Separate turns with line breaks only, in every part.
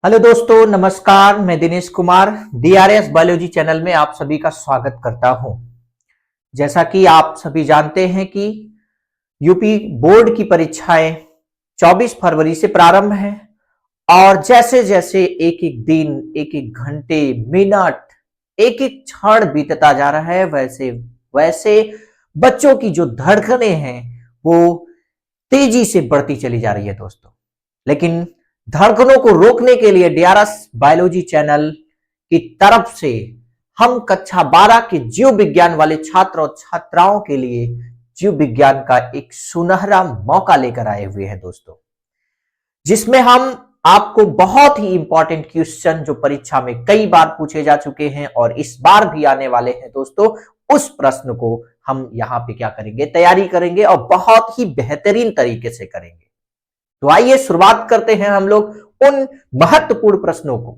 Hello दोस्तों, नमस्कार। मैं Dinesh Kumar DRS biology channel में आप सभी का स्वागत करता हूं। जैसा कि आप सभी जानते हैं कि यूपी बोर्ड की परीक्षाएं 24 फरवरी से प्रारंभ है और जैसे जैसे एक एक दिन, एक एक घंटे, मिनट, एक एक क्षण बीतता जा रहा है, वैसे वैसे बच्चों की जो धड़कनें हैं वो तेजी से बढ़ती चली जा रही है दोस्तों। लेकिन धड़कनों को रोकने के लिए डीआरएस बायोलॉजी चैनल की तरफ से हम कक्षा 12 के जीव विज्ञान वाले छात्र और छात्राओं के लिए जीव विज्ञान का एक सुनहरा मौका लेकर आए हुए हैं दोस्तों, जिसमें हम आपको बहुत ही इंपॉर्टेंट क्वेश्चन जो परीक्षा में कई बार पूछे जा चुके हैं और इस बार भी आने वाले हैं दोस्तों, उस प्रश्न को हम यहां पे क्या करेंगे, तैयारी करेंगे और बहुत ही बेहतरीन तरीके से करेंगे। तो आइए शुरुआत करते हैं हम लोग उन महत्वपूर्ण प्रश्नों को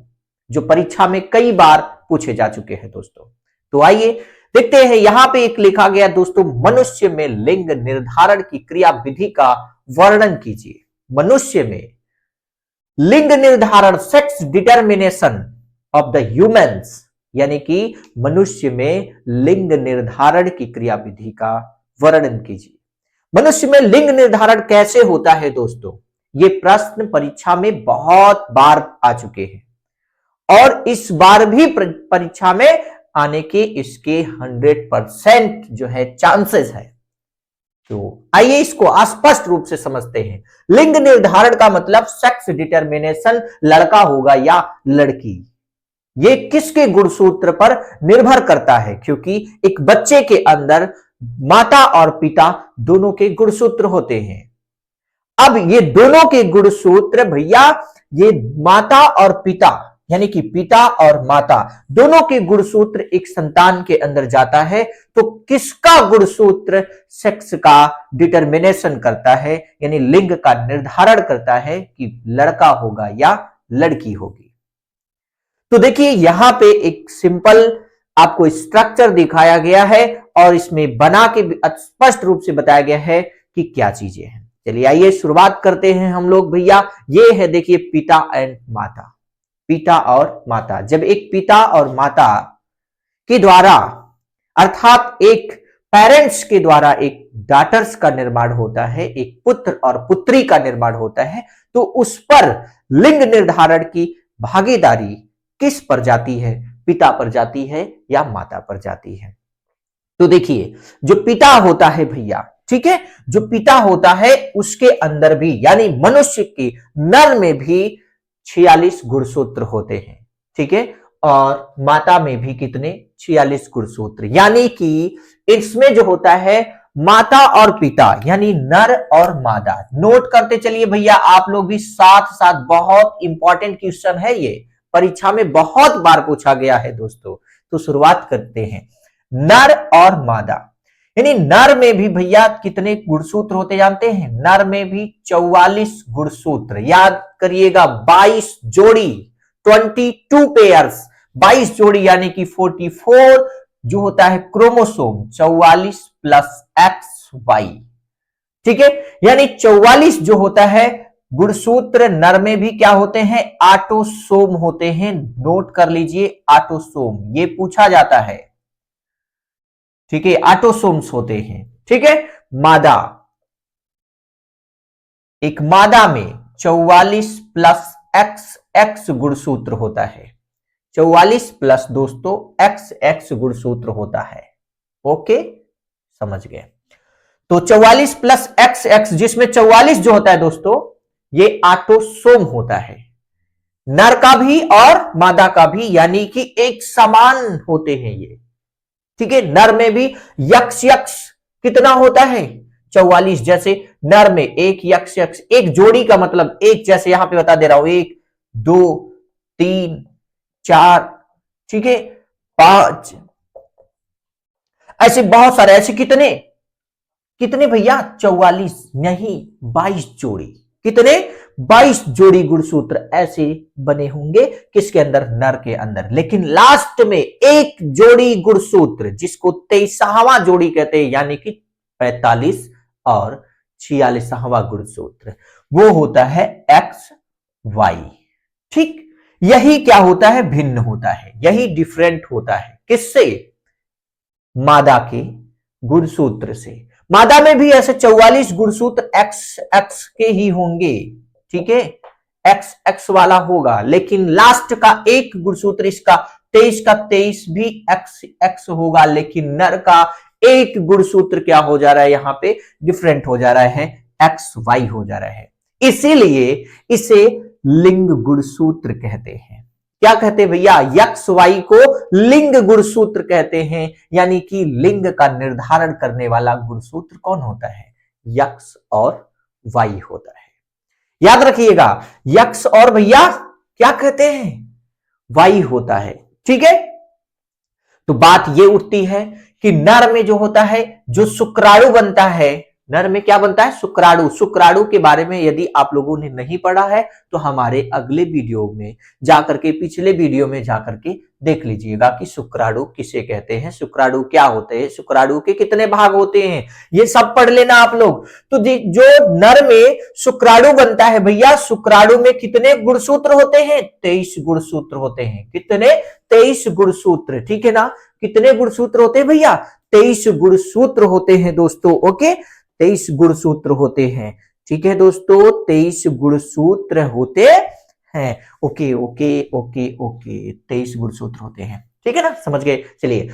जो परीक्षा में कई बार पूछे जा चुके हैं दोस्तों। तो आइए देखते हैं, यहां पे एक लिखा गया दोस्तों, मनुष्य में लिंग निर्धारण की क्रिया विधि का वर्णन कीजिए। मनुष्य में लिंग निर्धारण, sex determination of the humans, यानी कि मनुष्य में लिंग निर्धारण की क्रिया विधि का वर्णन कीजिए। मनुष्य में लिंग निर्धारण कैसे होता है दोस्तों, ये प्रश्न परीक्षा में बहुत बार आ चुके हैं और इस बार भी परीक्षा में आने के इसके 100% जो है चांसेस है। तो आइए इसको स्पष्ट रूप से समझते हैं। लिंग निर्धारण का मतलब सेक्स डिटर्मिनेशन, लड़का होगा या लड़की, ये किसके गुणसूत्र पर निर्भर करता है, क्योंकि एक बच्चे के अंदर माता और पिता दोनों के गुणसूत्र होते हैं। अब ये दोनों के गुणसूत्र भैया, ये माता और पिता यानी कि पिता और माता दोनों के गुणसूत्र एक संतान के अंदर जाता है, तो किसका गुणसूत्र सेक्स का डिटर्मिनेशन करता है, यानी लिंग का निर्धारण करता है कि लड़का होगा या लड़की होगी। तो देखिए यहां पे एक सिंपल आपको स्ट्रक्चर दिखाया गया है और इसमें बना के स्पष्ट रूप से बताया गया है कि क्या चीजें हैं। चलिए आइए शुरुआत करते हैं हम लोग भैया। ये है देखिए पिता एंड माता, पिता और माता। जब एक पिता और माता के द्वारा अर्थात एक पेरेंट्स के द्वारा एक डॉटर्स का निर्माण होता है, एक पुत्र और पुत्री का निर्माण होता है, तो उस पर लिंग निर्धारण की भागीदारी किस पर जाती है, पिता पर जाती है या माता पर जाती है। तो देखिए जो पिता होता है भैया, ठीक है, जो पिता होता है उसके अंदर भी यानी मनुष्य के नर में भी 46 गुणसूत्र होते हैं, ठीक है, और माता में भी कितने, 46 गुणसूत्र, यानी कि इसमें जो होता है माता और पिता यानी नर और मादा। नोट करते चलिए भैया आप लोग भी साथ साथ, बहुत इंपॉर्टेंट क्वेश्चन है ये, परीक्षा में बहुत बार पूछा गया है दोस्तों। तो शुरुआत करते हैं, नर और मादा, यानी नर में भी भैया कितने गुणसूत्र होते जानते हैं, नर में भी 44 गुणसूत्र, याद करिएगा 22 जोड़ी, 22 पेयर्स, 22 जोड़ी यानी कि 44 जो होता है क्रोमोसोम, 44 प्लस एक्स वाई, ठीक है, यानी 44 जो होता है गुणसूत्र नर में भी क्या होते हैं, ऑटोसोम होते हैं। नोट कर लीजिए ऑटोसोम, ये पूछा जाता है, ठीक है, ऑटोसोम्स होते हैं, ठीक है। मादा, एक मादा में 44 प्लस एक्स एक्स गुणसूत्र होता है, 44 प्लस दोस्तों एक्स एक्स गुणसूत्र होता है। ओके, समझ गए। तो 44 प्लस एक्स एक्स, जिसमें 44 जो होता है दोस्तों ये ऑटोसोम होता है, नर का भी और मादा का भी, यानी कि एक समान होते हैं ये, ठीक है। नर में भी यक्ष यक्ष कितना होता है, 44, जैसे नर में एक यक्ष यक्ष, एक जोड़ी का मतलब एक, जैसे यहां पे बता दे रहा हूं, 1 2 3 4, ठीक है, 5, ऐसे बहुत सारे, ऐसे कितने कितने भैया, 44 नहीं 22 जोड़ी, कितने, 22 जोड़ी गुणसूत्र ऐसे बने होंगे किसके अंदर, नर के अंदर। लेकिन लास्ट में एक जोड़ी गुणसूत्र जिसको 23वां जोड़ी कहते हैं, यानी कि 45 और 46वां गुणसूत्र, वो होता है एक्स वाई, ठीक। यही क्या होता है, भिन्न होता है, यही डिफरेंट होता है। किससे? मादा के गुणसूत्र से। मादा में भी ऐसे 44 गुणसूत्र एक्स एक्स के ही होंगे, ठीक है, एक्स एक्स वाला होगा, लेकिन लास्ट का एक गुणसूत्र इसका 23 का 23 भी एक्स एक्स होगा, लेकिन नर का एक गुणसूत्र क्या हो जा रहा है, यहां पे डिफरेंट हो जा रहा है, एक्स वाई हो जा रहा है। इसीलिए इसे लिंग गुणसूत्र कहते हैं। क्या कहते हैं भैया? यक्स वाई को लिंग गुणसूत्र कहते हैं, यानी कि लिंग का निर्धारण करने वाला गुणसूत्र कौन होता है? यक्स और वाई होता है। याद रखिएगा, यक्स और भैया क्या कहते हैं? वाई होता है, ठीक है। तो बात ये उठती है कि नर में जो होता है, जो शुक्राणु बनता है, नर में क्या बनता है? शुक्राणु। शुक्राणु के बारे में यदि आप लोगों ने नहीं पढ़ा है तो हमारे अगले वीडियो में जाकर के, पिछले वीडियो में जाकर के देख लीजिएगा कि शुक्राणु किसे कहते हैं, शुक्राणु क्या होते हैं, शुक्राणु के कितने भाग होते हैं, ये सब पढ़ लेना आप लोग। तो जो नर में शुक्राणु बनता है भैया, शुक्राणु में कितने गुणसूत्र होते हैं? 23 गुणसूत्र होते हैं। कितने? 23 गुणसूत्र, ठीक है ना। कितने गुणसूत्र होते हैं भैया? 23 गुणसूत्र होते हैं दोस्तों, ओके, 23 गुणसूत्र होते हैं, ठीक है दोस्तों, 23 गुणसूत्र होते हैं, ओके ओके ओके ओके, 23 गुणसूत्र होते हैं, ठीक है ना, समझ गए। चलिए,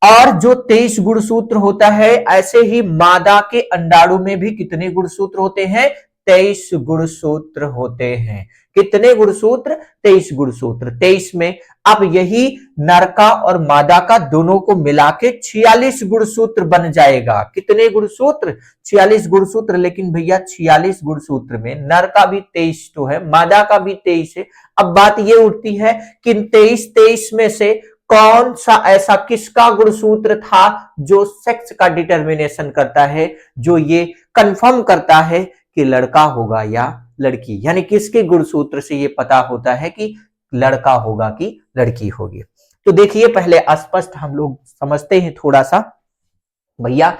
और जो 23 गुणसूत्र होता है, ऐसे ही मादा के अंडाणु में भी कितने गुणसूत्र होते हैं? 23 गुणसूत्र होते हैं। कितने गुणसूत्र? 23 गुणसूत्र। 23 में अब यही नर का और मादा का दोनों को मिला के 46 गुणसूत्र बन जाएगा। कितने गुणसूत्र? 46 गुणसूत्र। लेकिन भैया 46 गुणसूत्र में नर का भी 23 तो है, मादा का भी 23 है। अब बात ये उठती है कि 23 में से कौन सा ऐसा किसका गुणसूत्र था जो सेक्स का डिटर्मिनेशन करता है, जो ये कंफर्म करता है कि लड़का होगा या लड़की, यानी किसके गुणसूत्र से ये पता होता है कि लड़का होगा कि लड़की होगी। तो देखिए, पहले स्पष्ट हम लोग समझते हैं थोड़ा सा भैया,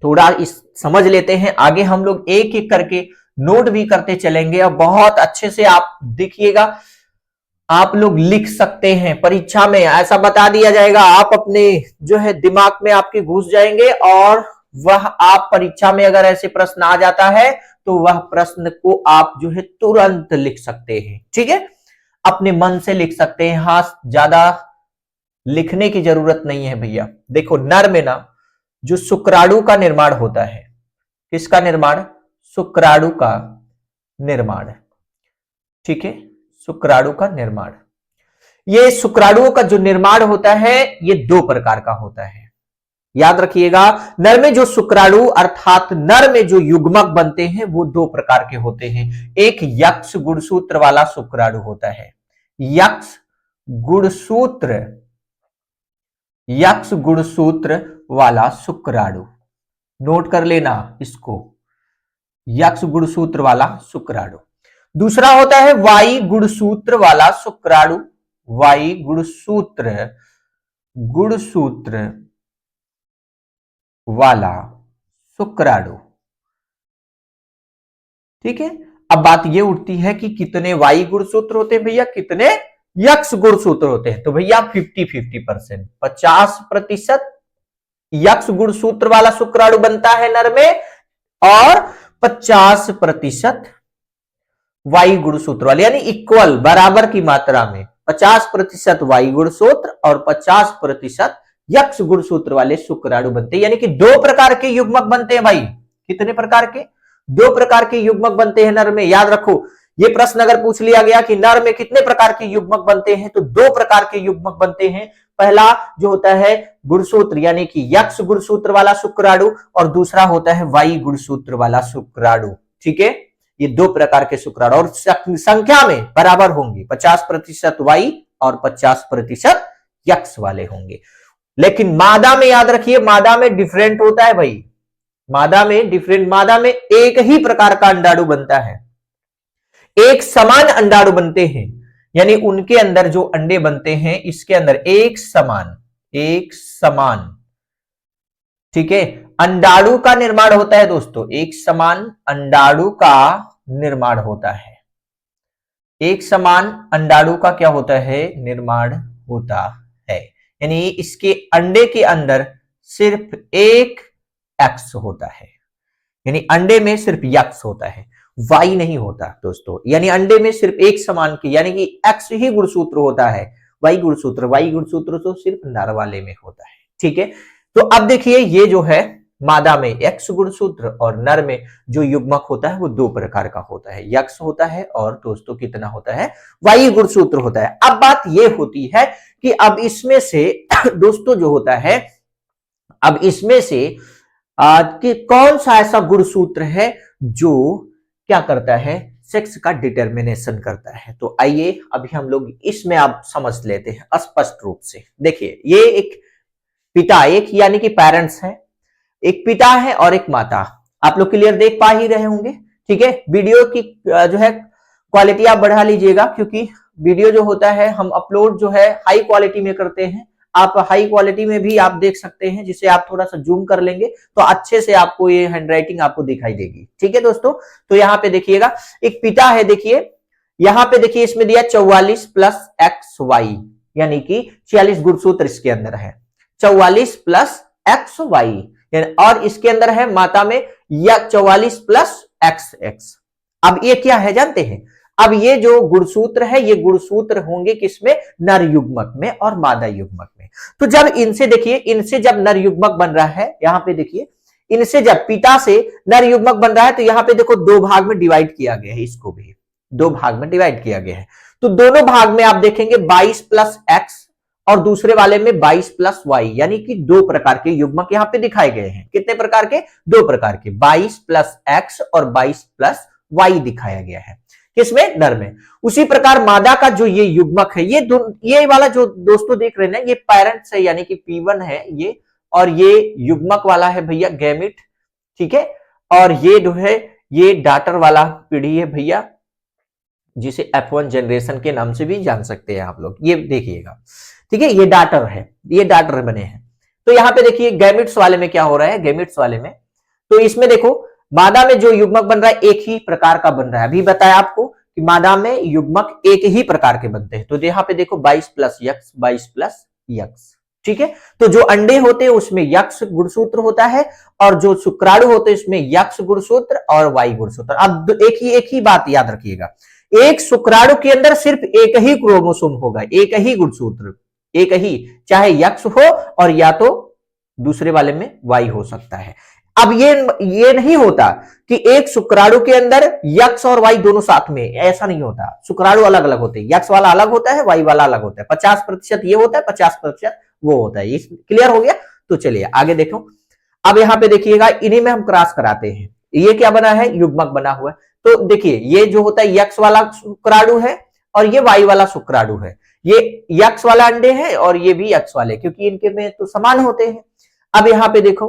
थोड़ा इस समझ लेते हैं, आगे हम लोग एक एक करके नोट भी करते चलेंगे और बहुत अच्छे से आप देखिएगा, आप लोग लिख सकते हैं। परीक्षा में ऐसा बता दिया जाएगा, आप अपने जो है दिमाग में आपके घुस जाएंगे और वह आप परीक्षा में अगर ऐसे प्रश्न आ जाता है तो वह प्रश्न को आप जो है तुरंत लिख सकते हैं, ठीक है, अपने मन से लिख सकते हैं। हाँ, ज्यादा लिखने की जरूरत नहीं है भैया। देखो, नर में ना जो शुक्राणु का निर्माण होता है, किसका निर्माण? शुक्राणु का निर्माण, ठीक है, शुक्राणु का निर्माण। ये शुक्राणुओं का जो निर्माण होता है ये दो प्रकार का होता है, याद रखिएगा। नर में जो शुक्राणु अर्थात नर में जो युग्मक बनते हैं वो दो प्रकार के होते हैं। एक यक्ष गुणसूत्र वाला शुक्राणु होता है, यक्ष गुणसूत्र, यक्ष गुणसूत्र वाला शुक्राणु, नोट कर लेना इसको, यक्ष गुणसूत्र वाला शुक्राणु। दूसरा होता है वाई गुणसूत्र वाला शुक्राणु, वाई गुणसूत्र, गुणसूत्र वाला शुक्राणु, ठीक है। अब बात यह उठती है कि कितने वाई गुणसूत्र होते हैं भैया, कितने यक्ष गुणसूत्र होते हैं? तो भैया 50-50%, 50% यक्ष गुणसूत्र वाला शुक्राणु बनता है नर में और 50% वाई गुणसूत्र वाले, यानी इक्वल, बराबर की मात्रा में 50% वाई गुणसूत्र और 50% यक्ष गुणसूत्र वाले शुक्राणु बनते हैं। यानी कि दो प्रकार के युग्मक बनते हैं भाई। कितने प्रकार के? दो प्रकार के युग्मक बनते हैं नर में। याद रखो, ये प्रश्न अगर पूछ लिया गया कि नर में कितने प्रकार के युग्मक बनते हैं, तो दो प्रकार के युग्मक बनते हैं। पहला जो होता है गुणसूत्र, यानी कि यक्ष गुणसूत्र वाला शुक्राणु, और दूसरा होता है वाई गुणसूत्र वाला शुक्राणु, ठीक है। ये दो प्रकार के शुक्राणु और संख्या में बराबर होंगे, 50% वाई और 50% यक्ष वाले होंगे। लेकिन मादा में याद रखिए, मादा में डिफरेंट होता है भाई, मादा में डिफरेंट, मादा में एक ही प्रकार का अंडाणु बनता है, एक समान अंडाणु बनते हैं, यानी उनके अंदर जो अंडे बनते हैं इसके अंदर एक समान, एक समान, ठीक है, अंडाणु का निर्माण होता है दोस्तों, एक समान अंडाणु का निर्माण होता है, एक समान अंडाणु का क्या होता है, निर्माण होता है। यानी इसके अंडे के अंदर सिर्फ एक एक्स होता है, यानी अंडे में सिर्फ यक्स होता है, वाई नहीं होता दोस्तों। यानी अंडे में सिर्फ एक समान के यानी कि एक्स ही गुणसूत्र होता है, वाई गुणसूत्र तो सिर्फ नर वाले में होता है। ठीक है, तो अब देखिए ये जो है मादा में एक्स गुणसूत्र और नर में जो युग्मक होता है वो दो प्रकार का होता है, यक्स होता है और दोस्तों कितना होता है, वाई गुणसूत्र होता है। अब बात ये होती है कि अब इसमें से दोस्तों जो होता है, अब इसमें से कि कौन सा ऐसा गुणसूत्र है जो क्या करता है, सेक्स का डिटर्मिनेशन करता है। तो आइए अभी हम लोग इसमें आप समझ लेते हैं स्पष्ट रूप से। देखिए ये एक पिता, एक यानी कि पेरेंट्स है, एक पिता है और एक माता। आप लोग क्लियर देख पा ही रहे होंगे। ठीक है, वीडियो की जो है क्वालिटी आप बढ़ा लीजिएगा, क्योंकि वीडियो जो होता है हम अपलोड जो है हाई क्वालिटी में करते हैं। आप हाई क्वालिटी में भी आप देख सकते हैं, जिसे आप थोड़ा सा जूम कर लेंगे तो अच्छे से आपको ये हैंडराइटिंग आपको दिखाई देगी। ठीक है दोस्तों, तो यहाँ पे देखिएगा एक पिता है, देखिए यहाँ पे देखिए इसमें दिया 44 प्लस एक्स वाई, यानी कि 46 गुणसूत्र इसके अंदर है, 44 प्लस एक्स वाई, और इसके अंदर है माता में या 44 प्लस एक्स एक्स। अब ये क्या है जानते हैं, अब ये जो गुणसूत्र है ये गुणसूत्र होंगे किसमें, नर युग्मक में और मादा युग्मक में। तो जब इनसे देखिए, इनसे जब नर युग्मक बन रहा है, यहां पे देखिए इनसे जब पिता से नर युग्मक बन रहा है तो यहां पे देखो दो भाग में डिवाइड किया गया है, इसको भी दो भाग में डिवाइड किया गया है। तो दोनों भाग में आप देखेंगे 22 प्लस एक्स और दूसरे वाले में 22 प्लस वाई, यानी कि दो प्रकार के युग्मक यहां पे दिखाए गए हैं। कितने प्रकार के, दो प्रकार के, 22 प्लस एक्स और 22 प्लस वाई दिखाया गया है, किसमें, नर में। उसी प्रकार मादा का जो ये युग्मक है, ये वाला जो दोस्तों देख रहे हैं ना, ये पेरेंट्स है यानी कि P1 है ये, और ये युग्मक वाला है भैया गैमिट। ठीक है, और ये जो है ये डाटर वाला पीढ़ी है भैया, जिसे F1 जनरेशन के नाम से भी जान सकते हैं आप लोग। ये देखिएगा, ठीक है, ये डाटर है, ये डाटर बने हैं। तो यहां पे देखिए गैमिट्स वाले में क्या हो रहा है, गैमिट्स वाले में तो इसमें देखो मादा में जो युग्मक बन रहा है एक ही प्रकार का बन रहा है। अभी बताया आपको कि मादा में युग्मक एक ही प्रकार के बनते हैं। तो यहाँ पे देखो 22 प्लस यक्स, 22 प्लस यक्स। ठीक है, तो जो अंडे होते हैं उसमें यक्स गुणसूत्र होता है और जो शुक्राणु होते हैं उसमें यक्स गुणसूत्र और वाई गुणसूत्र। अब एक ही बात याद रखिएगा, एक शुक्राणु के अंदर सिर्फ एक ही क्रोमोसोम होगा, एक ही गुणसूत्र, एक ही, चाहे यक्स हो और या तो दूसरे वाले में वाई हो सकता है। अब ये नहीं होता कि एक शुक्राणु के अंदर यक्स और वाई दोनों साथ में, ऐसा नहीं होता। शुक्राणु अलग अलग होते हैं, यक्स वाला अलग होता है, वाई वाला अलग होता है। 50% ये होता है, 50% वो होता है। ये क्लियर हो गया? तो चलिए आगे देखो। अब यहाँ पे देखिएगा, इन्हीं में हम क्रॉस कराते हैं। ये क्या बना है, युग्मक बना हुआ है। तो देखिए ये जो होता है यक्स वाला शुक्राणु है और ये वाई वाला शुक्राणु है। ये यक्स वाला अंडे है और ये भी यक्स वाले, क्योंकि इनके में तो समान होते हैं। अब यहाँ पे देखो,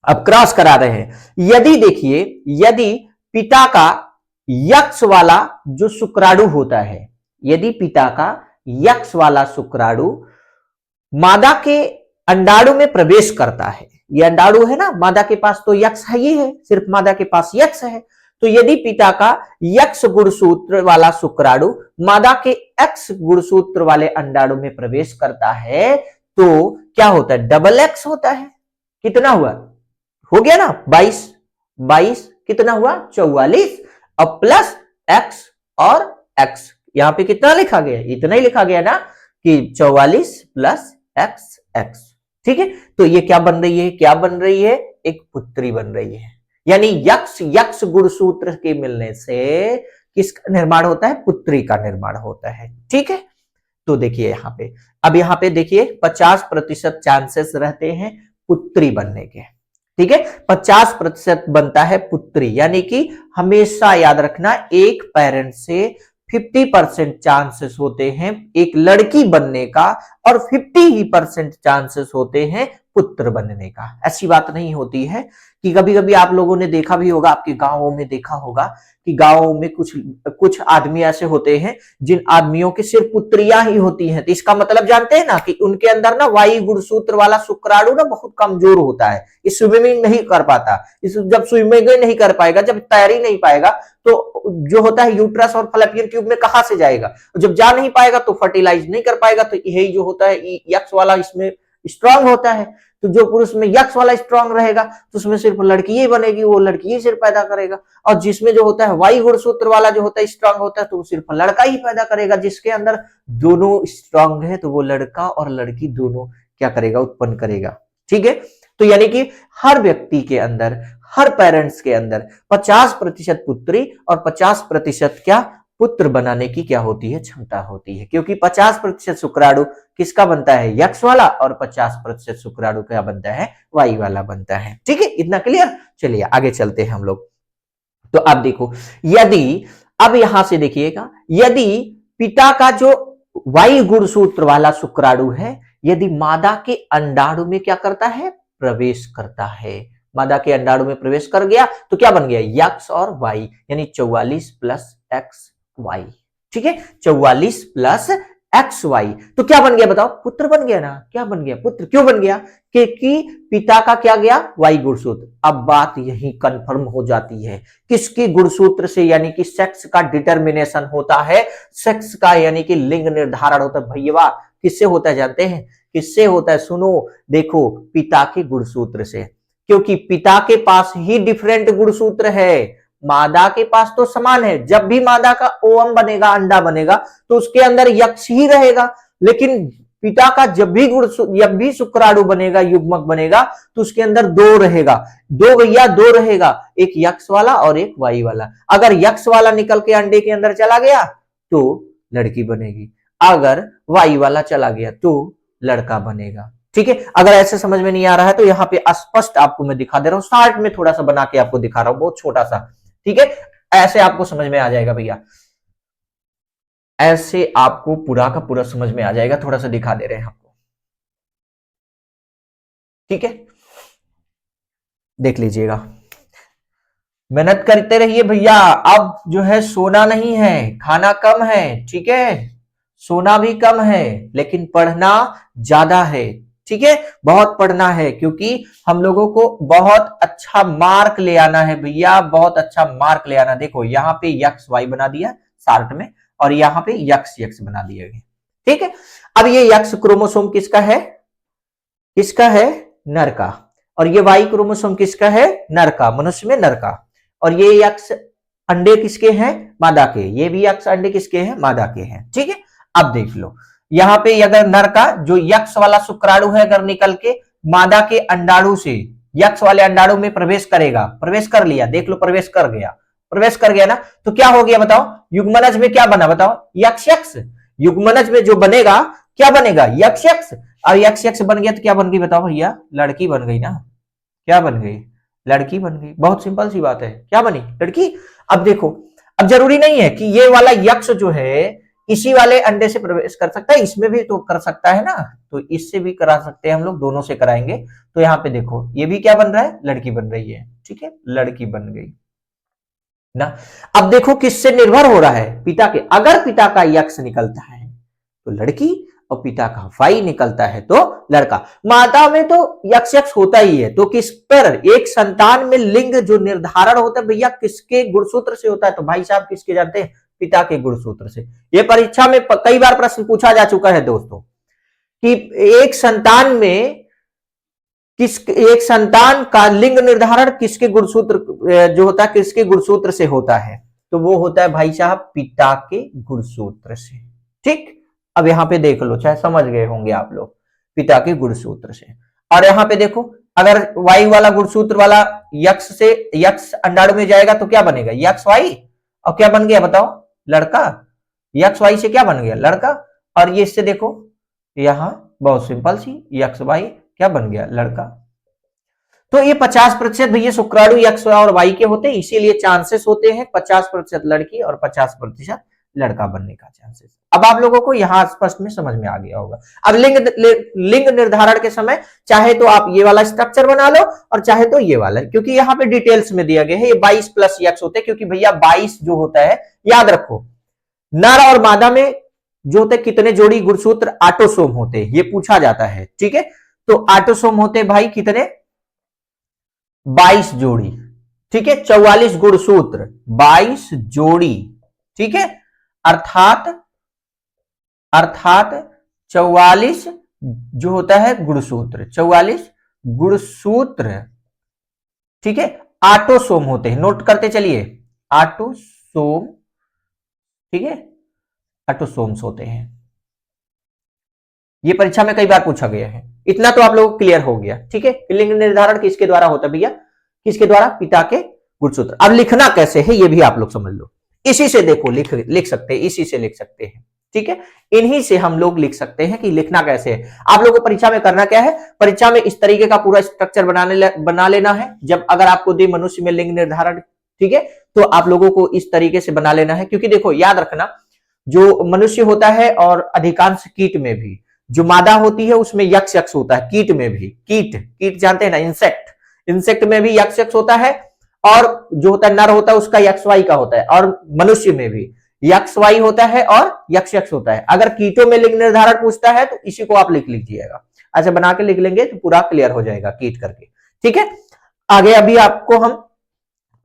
अब क्रॉस करा रहे हैं। यदि देखिए, यदि पिता का यक्स वाला जो शुक्राणु होता है, यदि पिता का यक्स वाला शुक्राणु मादा के अंडाणु में प्रवेश करता है, ये अंडाणु है ना, मादा के पास तो यक्स है, ये है, सिर्फ मादा के पास यक्स है। तो यदि पिता का यक्स गुणसूत्र वाला शुक्राणु मादा के एक्स गुणसूत्र वाले अंडाणु में प्रवेश करता है तो क्या होता है, डबल एक्स होता है। कितना हुआ, हो गया ना 22 कितना हुआ 44, अब प्लस एक्स और एक्स, यहां पे कितना लिखा गया, इतना ही लिखा गया ना कि 44 प्लस एक्स एक्स। ठीक है, तो ये क्या बन रही है, क्या बन रही है, एक पुत्री बन रही है। यानी यक्स गुणसूत्र के मिलने से किसका निर्माण होता है, पुत्री का निर्माण होता है। ठीक है, तो देखिए यहां पे, अब यहां पे देखिए 50% चांसेस रहते हैं पुत्री बनने के। ठीक है, 50% बनता है पुत्री, यानी कि हमेशा याद रखना एक पेरेंट से 50% चांसेस होते हैं एक लड़की बनने का और 50% चांसेस होते हैं पुत्र बनने का। ऐसी बात नहीं होती है कि कभी कभी आप लोगों ने देखा भी होगा, आपके गांवों में देखा होगा कि गांवों में कुछ कुछ आदमी ऐसे होते हैं जिन आदमियों के सिर्फ पुत्रियां ही होती हैं। तो इसका मतलब जानते हैं ना कि उनके अंदर ना वायु गुणसूत्र वाला शुक्राणु ना बहुत कमजोर होता है, ये स्विमिंग नहीं कर पाता। इस जब स्विमिंग नहीं कर पाएगा, जब तैर नहीं पाएगा, तो जो होता है यूट्रस और फैलोपियन ट्यूब में कहां से जाएगा, जब जा नहीं पाएगा तो फर्टिलाइज नहीं कर पाएगा। तो यही जो होता है यक्स वाला इसमें स्ट्रांग होता है। तो जो पुरुष में यक्स वाला स्ट्रांग रहेगा तो उसमें सिर्फ लड़की ही बनेगी, वो लड़की ही सिर्फ पैदा करेगा। और जिसमें जो होता है वायु गुणसूत्र वाला जो होता है स्ट्रांग होता है, तो वो सिर्फ लड़का ही पैदा करेगा। जिसके अंदर दोनों स्ट्रांग है तो वो लड़का और लड़की दोनों क्या करेगा, उत्पन्न करेगा। ठीक है, तो यानी कि हर व्यक्ति के अंदर, हर पेरेंट्स के अंदर 50% पुत्री और 50% क्या पुत्र बनाने की क्या होती है, क्षमता होती है। क्योंकि 50% शुक्राणु किसका बनता है, यक्स वाला, और 50% शुक्राणु क्या बनता है, वाई वाला बनता है। ठीक है, इतना क्लियर। चलिए आगे चलते हैं हम लोग। तो अब देखो, यदि अब यहां से देखिएगा, यदि पिता का जो वायु गुणसूत्र वाला शुक्राणु है, यदि मादा के अंडाणु में क्या करता है, प्रवेश करता है, मादा के अंडाणु में प्रवेश कर गया तो क्या बन गया, यक्स और वाई, यानी 44 प्लस एक्स वाई। ठीक है, 44 प्लस एक्स वाई, तो क्या बन गया बताओ, पुत्र बन गया ना। क्या बन गया, पुत्र। क्यों बन गया, क्योंकि पिता का क्या गया, वाई गुणसूत्र। अब बात यही कंफर्म हो जाती है, किसकी गुणसूत्र से, यानी कि सेक्स का डिटर्मिनेशन होता है, सेक्स का यानी कि लिंग निर्धारण होता है। भैया किससे होता है जानते हैं, किससे होता है, सुनो देखो, पिता के गुणसूत्र से। क्योंकि पिता के पास ही डिफरेंट गुणसूत्र है, मादा के पास तो समान है। जब भी मादा का ओवम बनेगा, अंडा बनेगा, तो उसके अंदर यक्स ही रहेगा। लेकिन पिता का जब भी शुक्राणु बनेगा, युग्मक बनेगा, तो उसके अंदर दो रहेगा, दो रहेगा, एक यक्स वाला और एक वाई वाला। अगर यक्स वाला निकल के अंडे के अंदर चला गया तो लड़की बनेगी, अगर वाई वाला चला गया तो लड़का बनेगा। ठीक है, अगर ऐसे समझ में नहीं आ रहा है तो यहाँ पे स्पष्ट आपको मैं दिखा दे रहा हूं, स्टार्ट में थोड़ा सा बना के आपको दिखा रहा हूं, बहुत छोटा सा। ठीक है, ऐसे आपको समझ में आ जाएगा भैया, ऐसे आपको पूरा का पूरा समझ में आ जाएगा। थोड़ा सा दिखा दे रहे हैं आपको। ठीक है, देख लीजिएगा, मेहनत करते रहिए भैया। अब जो है सोना नहीं है, खाना कम है। ठीक है, सोना भी कम है लेकिन पढ़ना ज्यादा है। ठीक है, बहुत पढ़ना है, क्योंकि हम लोगों को बहुत अच्छा मार्क ले आना है भैया, बहुत अच्छा मार्क ले आना। देखो यहाँ पे यक्स वाई बना दिया चार्ट में, और यहाँ पे यक्स यक्स बना दिया गया। ठीक है, अब ये यक्स क्रोमोसोम किसका है, किसका है, नर का। और ये वाई क्रोमोसोम किसका है, नर का, मनुष्य में नर का। और ये यक्स अंडे किसके हैं, मादा के। ये भी यक्स अंडे किसके हैं, मादा के हैं। ठीक है, अब देख लो, यहाँ पे अगर नर का जो यक्स वाला शुक्राणु है, अगर निकल के मादा के अंडाणु से यक्स वाले अंडाणु में प्रवेश करेगा, प्रवेश कर लिया, देख लो प्रवेश कर गया, प्रवेश कर गया ना, तो क्या हो गया बताओ, युग्मनज में क्या बना बताओ, यक्स यक्स। युग्मनज में जो बनेगा क्या बनेगा, यक्स यक्स। और यक्स यक्स बन गया तो क्या बन गई बताओ भैया, लड़की बन गई ना। क्या बन गई, लड़की बन गई। बहुत सिंपल सी बात है, क्या बनी, लड़की। अब देखो, अब जरूरी नहीं है कि ये वाला यक्स जो है इसी वाले अंडे से प्रवेश कर सकता है, इसमें भी तो कर सकता है ना, तो इससे भी करा सकते हैं हम लोग, दोनों से कराएंगे। तो यहाँ पे देखो, ये भी क्या बन रहा है, लड़की बन रही है। ठीक है, लड़की बन गई ना। अब देखो किससे निर्भर हो रहा है, पिता के। अगर पिता का यक्स निकलता है तो लड़की, और पिता का वाई निकलता है तो लड़का। माता में तो यक्स यक्स होता ही है, तो किस पर, एक संतान में लिंग जो निर्धारण होता है भैया किसके गुणसूत्र से होता है, तो भाई साहब किसके जानते हैं, पिता के गुणसूत्र से। यह परीक्षा में कई बार प्रश्न पूछा जा चुका है दोस्तों, कि एक संतान में एक संतान का लिंग निर्धारण किसके गुणसूत्र जो होता है, किसके गुणसूत्र से होता है, तो वो होता है भाई साहब पिता के गुणसूत्र से। ठीक, अब यहां पे देख लो, चाहे समझ गए होंगे आप लोग, पिता के गुणसूत्र से। और यहां पे देखो, अगर वाई वाला गुणसूत्र वाला यक्स से यक्स अंडाणु में जाएगा तो क्या बनेगा, यक्स वाई। और क्या बन गया बताओ, लड़का। यक्स वाई से क्या बन गया, लड़का। और ये इससे देखो, यहां बहुत सिंपल सी, यक्स वाई क्या बन गया, लड़का। तो ये 50% भैया शुक्राणु यक्स और वाई के होते हैं, इसीलिए चांसेस होते हैं 50% लड़की और 50% लड़का बनने का चांसेस। अब आप लोगों को यहां स्पष्ट में समझ में आ गया होगा। अब लिंग निर्धारण के समय चाहे तो आप ये वाला स्ट्रक्चर बना लो और चाहे तो ये वाला, क्योंकि यहाँ पे डिटेल्स में दिया गया है। ये 22 प्लस यक्स होते हैं, क्योंकि भैया 22 जो होता है, याद रखो नर और मादा में जो होते कितने जोड़ी गुणसूत्र ऑटोसोम होते हैं, ये पूछा जाता है। ठीक है, तो ऑटोसोम होते भाई कितने, 22 जोड़ी। ठीक है, 44 गुणसूत्र, 22 जोड़ी। ठीक है, अर्थात 44 जो होता है गुणसूत्र, 44 गुणसूत्र। ठीक है, ऑटोसोम होते हैं, नोट करते चलिए, ऑटोसोम। ठीक है, ऑटोसोम्स होते हैं। ये परीक्षा में कई बार पूछा गया है, इतना तो आप लोगों को क्लियर हो गया। ठीक है, लिंग निर्धारण किसके द्वारा होता है भैया, किसके द्वारा, पिता के गुणसूत्र। अब लिखना कैसे है ये भी आप लोग समझ लो, इसी से देखो लिख सकते हैं, इसी से लिख सकते हैं। ठीक है, इन्हीं से हम लोग लिख सकते हैं कि लिखना कैसे है। आप लोगों को परीक्षा में करना क्या है, परीक्षा में इस तरीके का पूरा स्ट्रक्चर बना लेना है। जब अगर आपको दे मनुष्य में लिंग निर्धारण, ठीक है, तो आप लोगों को इस तरीके से बना लेना है। क्योंकि देखो याद रखना, जो मनुष्य होता है और अधिकांश कीट में भी जो मादा होती है उसमें यक्ष यक्ष होता है, कीट में भी, कीट जानते हैं ना, इंसेक्ट में भी यक्ष यक्ष होता है, और जो होता है नर होता है उसका यक्ष वाई का होता है, और मनुष्य में भी यक्ष वाई होता है और यक्ष यक्ष होता है। अगर कीटों में लिंग निर्धारण पूछता है तो इसी को आप लिख लीजिएगा, ऐसे बना के लिख लेंगे तो पूरा क्लियर हो जाएगा कीट करके। ठीक है, आगे अभी आपको हम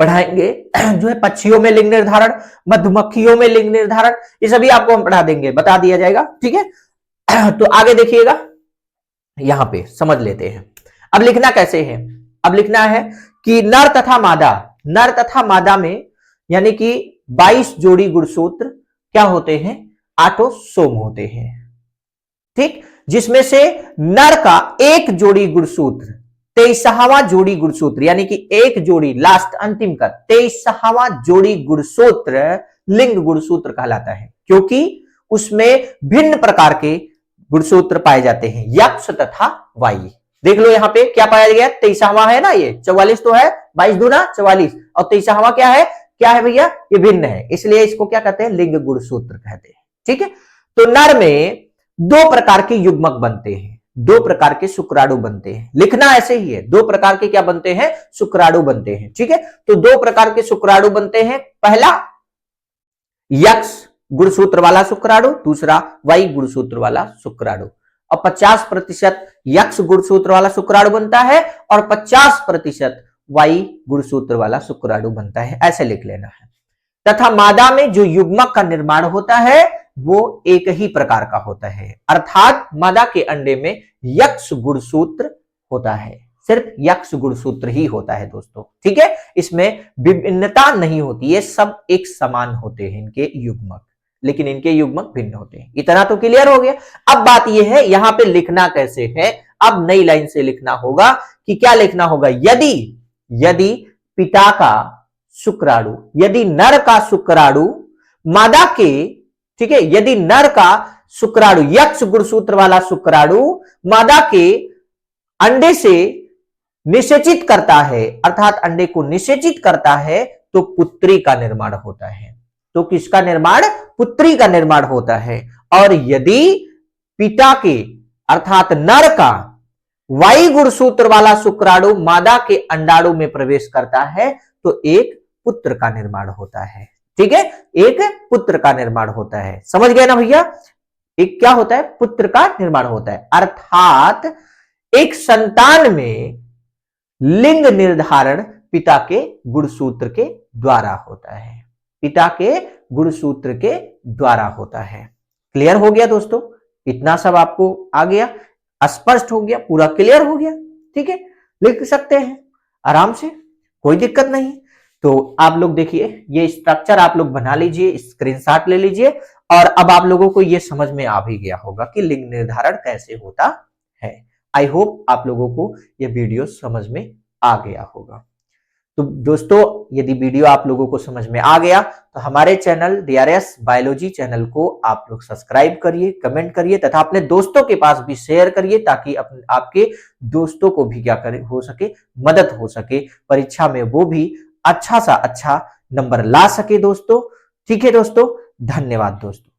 पढ़ाएंगे जो है पक्षियों में लिंग निर्धारण, मधुमक्खियों में लिंग निर्धारण, ये सभी आपको हम पढ़ा देंगे, बता दिया जाएगा। ठीक है, तो आगे देखिएगा, यहां पे समझ लेते हैं। अब लिखना कैसे है, अब लिखना है कि नर तथा मादा में यानी कि 22 जोड़ी गुणसूत्र क्या होते हैं, ऑटोसोम होते हैं। ठीक, जिसमें से नर का एक जोड़ी गुणसूत्र 23वां जोड़ी गुणसूत्र, यानी कि एक जोड़ी लास्ट अंतिम का 23वां जोड़ी गुणसूत्र लिंग गुणसूत्र कहलाता है, क्योंकि उसमें भिन्न प्रकार के गुणसूत्र पाए जाते हैं, यक्ष तथा वाई। देख लो यहाँ पे क्या पाया गया, 23वां है ना, ये 44 तो है, 22 दूना 44, और 23वां क्या है भैया, ये भिन्न है, इसलिए इसको क्या कहते हैं, लिंग गुणसूत्र कहते हैं। ठीक है, तो नर में 2 प्रकार के युग्मक बनते हैं, 2 प्रकार के शुक्राणु बनते हैं। लिखना ऐसे ही है, 2 प्रकार के क्या बनते हैं, शुक्राणु बनते हैं। ठीक है, तो 2 प्रकार के शुक्राणु बनते हैं, पहला यक्ष गुणसूत्र वाला शुक्राणु, दूसरा वाई गुणसूत्र वाला शुक्राणु। और 50% यक्ष गुणसूत्र वाला शुक्राणु बनता है और 50% वाई गुणसूत्र वाला शुक्राणु बनता है, ऐसे लिख लेना है। तथा मादा में जो युग्मक का निर्माण होता है वो एक ही प्रकार का होता है, अर्थात मादा के अंडे में यक्ष गुणसूत्र होता है, सिर्फ यक्ष गुणसूत्र ही होता है दोस्तों। ठीक है, इसमें विभिन्नता नहीं होती, ये सब एक समान होते हैं इनके युग्मक, लेकिन इनके युग्मक भिन्न होते हैं। इतना तो क्लियर हो गया। अब बात यह है यहां पे लिखना कैसे है, अब नई लाइन से लिखना होगा कि क्या लिखना होगा, यदि पिता का शुक्राणु, यदि नर का शुक्राणु मादा के, ठीक है, यदि नर का शुक्राणु यक्ष गुणसूत्र वाला शुक्राणु मादा के अंडे से निषेचित करता है, अर्थात अंडे को निषेचित करता है, तो पुत्री का निर्माण होता है। तो किसका निर्माण, पुत्री का निर्माण होता है। और यदि पिता के अर्थात नर का वाई गुणसूत्र वाला शुक्राणु मादा के अंडाणु में प्रवेश करता है तो एक पुत्र का निर्माण होता है। ठीक है, एक पुत्र का निर्माण होता है, समझ गए ना भैया, एक क्या होता है, पुत्र का निर्माण होता है। अर्थात एक संतान में लिंग निर्धारण पिता के गुणसूत्र के द्वारा होता है, पिता के गुणसूत्र के द्वारा होता है। क्लियर हो गया दोस्तों, इतना सब आपको आ गया, स्पष्ट हो गया, पूरा क्लियर हो गया। ठीक है, लिख सकते हैं आराम से, कोई दिक्कत नहीं। तो आप लोग देखिए, ये स्ट्रक्चर आप लोग बना लीजिए, स्क्रीनशॉट ले लीजिए, और अब आप लोगों को ये समझ में आ भी गया होगा कि लिंग निर्धारण कैसे होता है। आई होप आप लोगों को ये वीडियो समझ में आ गया होगा। तो दोस्तों, यदि वीडियो आप लोगों को समझ में आ गया तो हमारे चैनल डीआरएस बायोलॉजी चैनल को आप लोग सब्सक्राइब करिए, कमेंट करिए तथा अपने दोस्तों के पास भी शेयर करिए, ताकि आपके दोस्तों को भी क्या करे हो सके, मदद हो सके, परीक्षा में वो भी अच्छा सा अच्छा नंबर ला सके दोस्तों। ठीक है दोस्तों, धन्यवाद दोस्तों।